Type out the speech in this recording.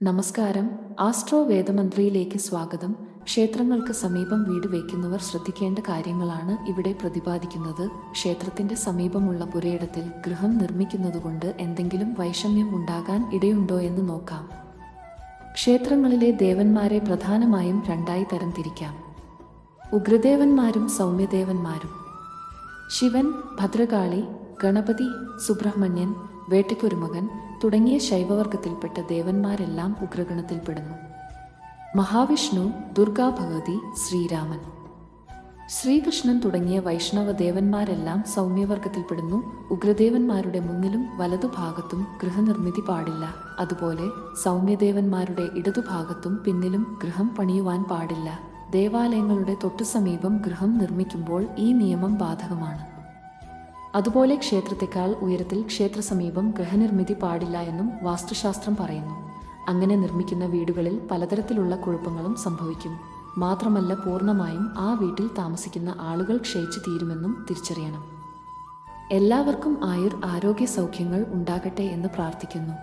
നമസ്കാരം. ആസ്ട്രോ വേദമന്ത്രിയിലേക്ക് സ്വാഗതം. ക്ഷേത്രങ്ങൾക്ക് സമീപം വീട് വയ്ക്കുന്നവർ ശ്രദ്ധിക്കേണ്ട കാര്യങ്ങളാണ് ഇവിടെ പ്രതിപാദിക്കുന്നത്. ക്ഷേത്രത്തിന്റെ സമീപമുള്ള പുരയിടത്തിൽ ഗൃഹം നിർമ്മിക്കുന്നതുകൊണ്ട് എന്തെങ്കിലും വൈഷമ്യം ഉണ്ടാകാൻ ഇടയുണ്ടോ എന്ന് നോക്കാം. ക്ഷേത്രങ്ങളിലെ ദേവന്മാരെ പ്രധാനമായും രണ്ടായി തരംതിരിക്കാം: ഉഗ്രദേവന്മാരും സൗമ്യദേവന്മാരും. ശിവൻ, ഭദ്രകാളി, ഗണപതി, സുബ്രഹ്മണ്യൻ, വേട്ടയ്ക്കൊരുമകൻ തുടങ്ങിയ ശൈവവർഗത്തിൽപ്പെട്ട ദേവന്മാരെല്ലാം ഉഗ്രഗണത്തിൽപ്പെടുന്നു. മഹാവിഷ്ണു, ദുർഗാ ഭഗവതി, ശ്രീരാമൻ, ശ്രീകൃഷ്ണൻ തുടങ്ങിയ വൈഷ്ണവ ദേവന്മാരെല്ലാം സൗമ്യവർഗത്തിൽപ്പെടുന്നു. ഉഗ്രദേവന്മാരുടെ മുന്നിലും വലതുഭാഗത്തും ഗൃഹനിർമ്മിതി പാടില്ല. അതുപോലെ സൗമ്യദേവന്മാരുടെ ഇടതുഭാഗത്തും പിന്നിലും ഗൃഹം പണിയുവാൻ പാടില്ല. ദേവാലയങ്ങളുടെ തൊട്ടുസമീപം ഗൃഹം നിർമ്മിക്കുമ്പോൾ ഈ നിയമം ബാധകമാണ്. അതുപോലെ ക്ഷേത്രത്തെക്കാൾ ഉയരത്തിൽ ക്ഷേത്രസമീപം ഗൃഹനിർമ്മിതി പാടില്ല എന്നും വാസ്തുശാസ്ത്രം പറയുന്നു. അങ്ങനെ നിർമ്മിക്കുന്ന വീടുകളിൽ പലതരത്തിലുള്ള കുഴപ്പങ്ങളും സംഭവിക്കും. മാത്രമല്ല, പൂർണ്ണമായും ആ വീട്ടിൽ താമസിക്കുന്ന ആളുകൾ ക്ഷയിച്ചു തീരുമെന്നും തിരിച്ചറിയണം. എല്ലാവർക്കും ആയുർ ആരോഗ്യ സൗഖ്യങ്ങൾ ഉണ്ടാകട്ടെ എന്ന് പ്രാർത്ഥിക്കുന്നു.